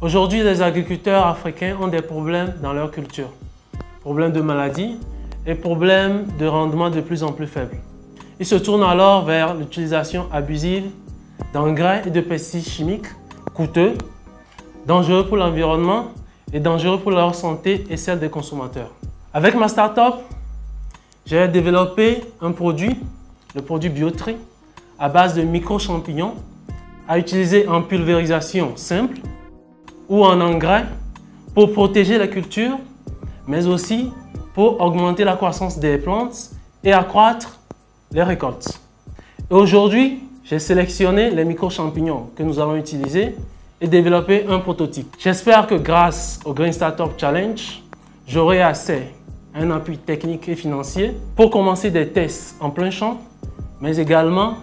Aujourd'hui, les agriculteurs africains ont des problèmes dans leur culture. Problèmes de maladies et problèmes de rendement de plus en plus faibles. Ils se tournent alors vers l'utilisation abusive d'engrais et de pesticides chimiques coûteux, dangereux pour l'environnement et dangereux pour leur santé et celle des consommateurs. Avec ma start-up, j'ai développé un produit, le produit Biotri, à base de micro-champignons, à utiliser en pulvérisation simple ou en engrais pour protéger la culture, mais aussi pour augmenter la croissance des plantes et accroître les récoltes. Et aujourd'hui, j'ai sélectionné les micro-champignons que nous allons utiliser et développer un prototype. J'espère que grâce au Green Startup Challenge, j'aurai assez un appui technique et financier pour commencer des tests en plein champ, mais également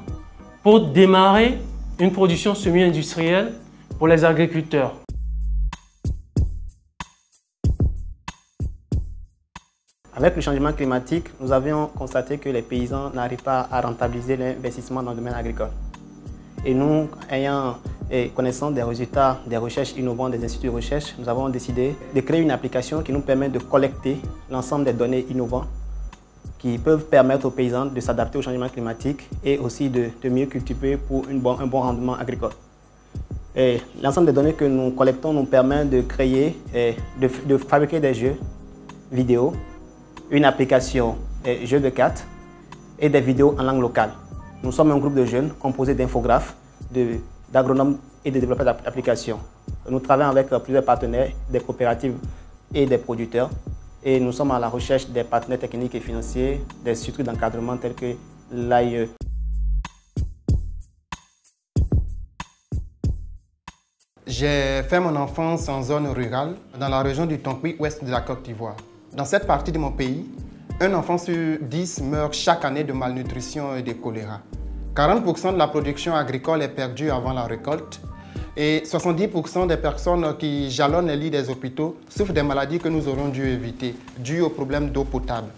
pour démarrer une production semi-industrielle pour les agriculteurs. Avec le changement climatique, nous avions constaté que les paysans n'arrivent pas à rentabiliser l'investissement dans le domaine agricole. Et nous, ayant connaissance des résultats des recherches innovantes des instituts de recherche, nous avons décidé de créer une application qui nous permet de collecter l'ensemble des données innovantes qui peuvent permettre aux paysans de s'adapter au changement climatique et aussi de mieux cultiver pour un bon rendement agricole. L'ensemble des données que nous collectons nous permet de créer, de fabriquer des jeux vidéo, une application jeux de cartes et des vidéos en langue locale. Nous sommes un groupe de jeunes composé d'infographes, d'agronomes et de développeurs d'applications. Nous travaillons avec plusieurs partenaires, des coopératives et des producteurs. Et nous sommes à la recherche des partenaires techniques et financiers, des structures d'encadrement telles que l'AIE. J'ai fait mon enfance en zone rurale, dans la région du Tonkwi, ouest de la Côte d'Ivoire. Dans cette partie de mon pays, un enfant sur 10 meurt chaque année de malnutrition et de choléra. 40% de la production agricole est perdue avant la récolte et 70% des personnes qui jalonnent les lits des hôpitaux souffrent des maladies que nous aurions dû éviter, dues aux problèmes d'eau potable.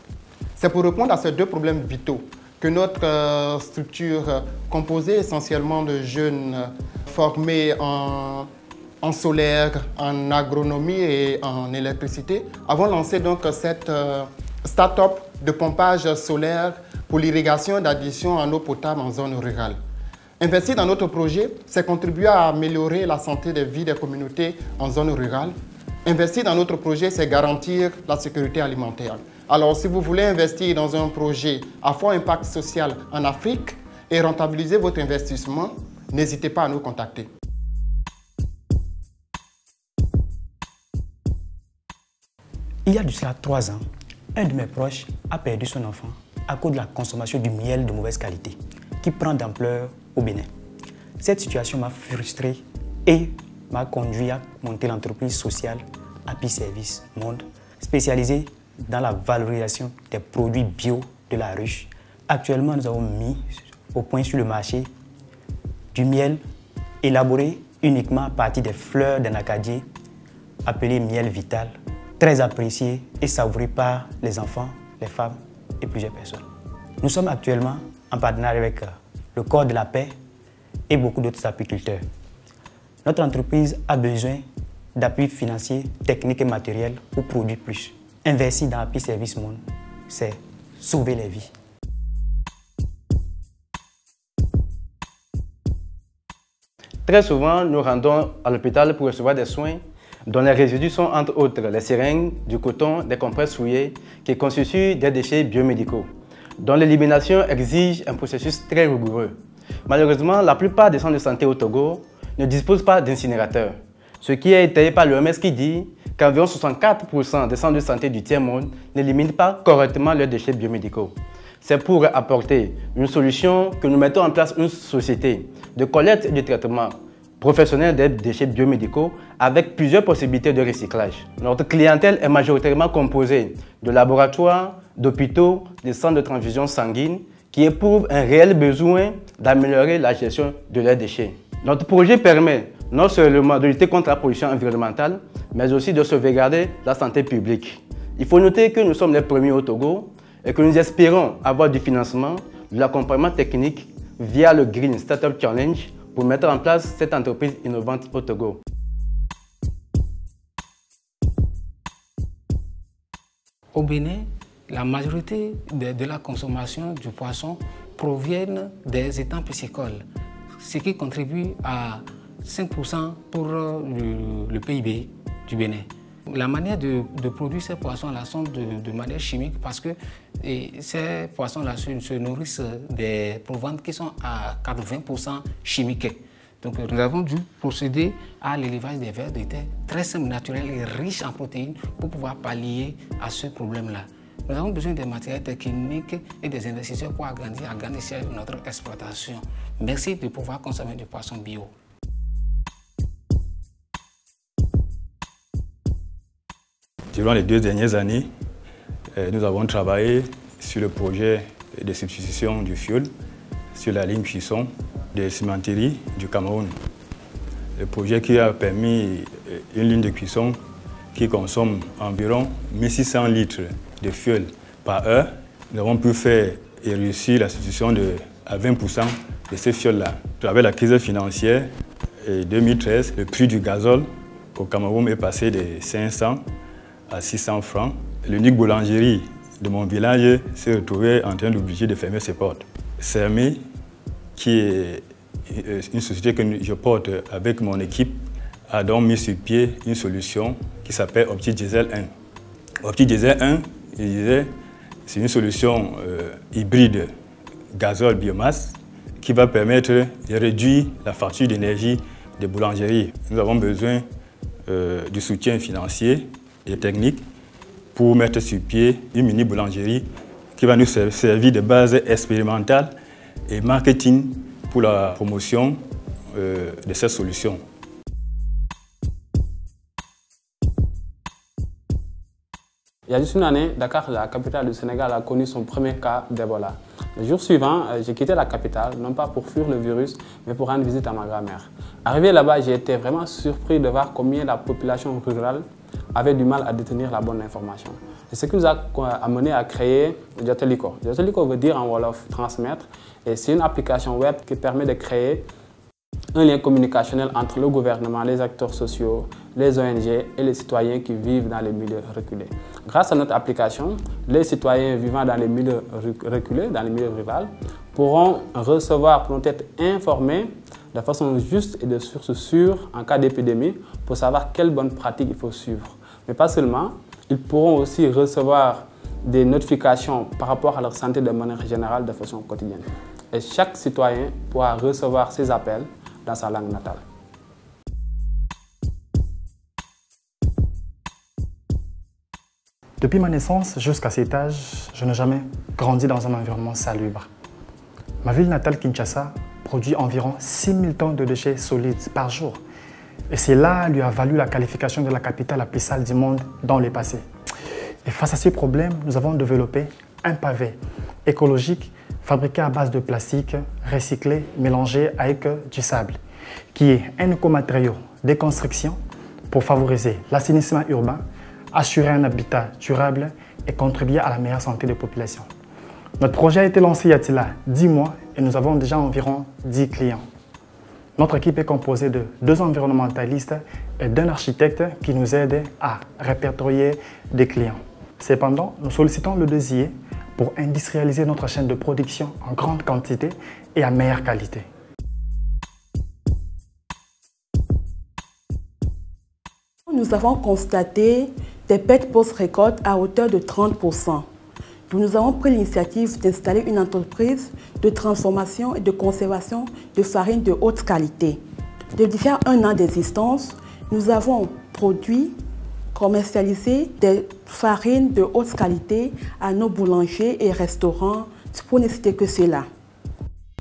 C'est pour répondre à ces deux problèmes vitaux que notre structure, composée essentiellement de jeunes formés en solaire, en agronomie et en électricité, avons lancé donc cette start-up de pompage solaire pour l'irrigation et d'addition en eau potable en zone rurale. Investir dans notre projet, c'est contribuer à améliorer la santé des vies des communautés en zone rurale. Investir dans notre projet, c'est garantir la sécurité alimentaire. Alors, si vous voulez investir dans un projet à fort impact social en Afrique et rentabiliser votre investissement, n'hésitez pas à nous contacter. Il y a de cela 3 ans, un de mes proches a perdu son enfant à cause de la consommation du miel de mauvaise qualité qui prend d'ampleur au Bénin. Cette situation m'a frustré et m'a conduit à monter l'entreprise sociale Happy Service Monde, spécialisée dans la valorisation des produits bio de la ruche. Actuellement, nous avons mis au point sur le marché du miel élaboré uniquement à partir des fleurs d'un acadier appelé miel vital, très apprécié et savouré par les enfants, les femmes et plusieurs personnes. Nous sommes actuellement en partenariat avec le Corps de la Paix et beaucoup d'autres apiculteurs. Notre entreprise a besoin d'appui financier, technique et matériel pour produire plus. Investir dans Happy Service Monde, c'est sauver les vies. Très souvent, nous rendons à l'hôpital pour recevoir des soins dont les résidus sont entre autres les seringues, du coton, des compresses souillées qui constituent des déchets biomédicaux, dont l'élimination exige un processus très rigoureux. Malheureusement, la plupart des centres de santé au Togo ne disposent pas d'incinérateurs, ce qui est étayé par l'OMS qui dit qu'environ 64% des centres de santé du tiers-monde n'éliminent pas correctement leurs déchets biomédicaux. C'est pour apporter une solution que nous mettons en place une société de collecte et de traitement professionnel des déchets biomédicaux avec plusieurs possibilités de recyclage. Notre clientèle est majoritairement composée de laboratoires, d'hôpitaux, de centres de transfusion sanguine qui éprouvent un réel besoin d'améliorer la gestion de leurs déchets. Notre projet permet non seulement de lutter contre la pollution environnementale, mais aussi de sauvegarder la santé publique. Il faut noter que nous sommes les premiers au Togo et que nous espérons avoir du financement, de l'accompagnement technique via le Green Startup Challenge pour mettre en place cette entreprise innovante au Togo. Au Bénin, la majorité de la consommation du poisson proviennent des étangs piscicoles, ce qui contribue à 5% pour le PIB du Bénin. La manière de produire ces poissons-là sont de manière chimique parce que ces poissons-là se nourrissent des provantes qui sont à 80% chimiques. Donc nous avons dû procéder à l'élevage des vers de terre très simple, naturel et riche en protéines pour pouvoir pallier à ce problème-là. Nous avons besoin des matériels techniques et des investisseurs pour agrandir à grande échelle notre exploitation. Merci de pouvoir consommer du poisson bio. Durant les 2 dernières années, nous avons travaillé sur le projet de substitution du fioul sur la ligne cuisson des cimenteries du Cameroun. Le projet qui a permis une ligne de cuisson qui consomme environ 1600 litres de fioul par heure. Nous avons pu faire et réussir la substitution à 20% de ces fiols-là. À travers la crise financière, en 2013, le prix du gazole au Cameroun est passé de 500 à 600 francs. L'unique boulangerie de mon village s'est retrouvée en train d'obliger de fermer ses portes. Sermé, qui est une société que je porte avec mon équipe, a donc mis sur pied une solution qui s'appelle OptiDiesel 1. OptiDiesel 1, c'est une solution hybride gazole-biomasse qui va permettre de réduire la facture d'énergie des boulangeries. Nous avons besoin du soutien financier et technique pour mettre sur pied une mini-boulangerie qui va nous servir de base expérimentale et marketing pour la promotion de cette solution. Il y a juste une année, Dakar, la capitale du Sénégal, a connu son premier cas d'Ebola. Le jour suivant, j'ai quitté la capitale, non pas pour fuir le virus, mais pour rendre visite à ma grand-mère. Arrivé là-bas, j'ai été vraiment surpris de voir combien la population rurale avait du mal à détenir la bonne information. C'est ce qui nous a amené à créer Jotaliko. Jotaliko veut dire en Wolof transmettre, et c'est une application web qui permet de créer un lien communicationnel entre le gouvernement, les acteurs sociaux, les ONG et les citoyens qui vivent dans les milieux reculés. Grâce à notre application, les citoyens vivant dans les milieux reculés, dans les milieux ruraux, pourront recevoir, pourront être informés de façon juste et de source sûre en cas d'épidémie pour savoir quelles bonnes pratiques il faut suivre. Mais pas seulement, ils pourront aussi recevoir des notifications par rapport à leur santé de manière générale de façon quotidienne. Et chaque citoyen pourra recevoir ces appels dans sa langue natale. Depuis ma naissance jusqu'à cet âge, je n'ai jamais grandi dans un environnement salubre. Ma ville natale, Kinshasa, produit environ 6000 tonnes de déchets solides par jour. Et cela lui a valu la qualification de la capitale la plus sale du monde dans le passé. Et face à ces problèmes, nous avons développé un pavé écologique fabriqué à base de plastique recyclé mélangé avec du sable, qui est un écomatériau de construction pour favoriser l'assainissement urbain, assurer un habitat durable et contribuer à la meilleure santé des populations. Notre projet a été lancé il y a 10 mois et nous avons déjà environ 10 clients. Notre équipe est composée de 2 environnementalistes et d'un architecte qui nous aide à répertorier des clients. Cependant, nous sollicitons le désir pour industrialiser notre chaîne de production en grande quantité et à meilleure qualité. Nous avons constaté des pertes post-récolte à hauteur de 30%. Nous avons pris l'initiative d'installer une entreprise de transformation et de conservation de farine de haute qualité. Depuis 1 an d'existence, nous avons produit, commercialisé des farines de haute qualité à nos boulangers et restaurants, pour ne citer que cela.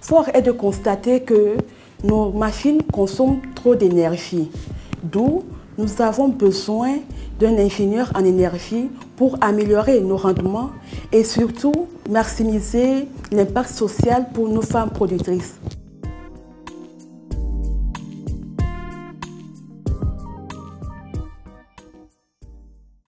Fort est de constater que nos machines consomment trop d'énergie, d'où nous avons besoin d'un ingénieur en énergie pour améliorer nos rendements et surtout maximiser l'impact social pour nos femmes productrices.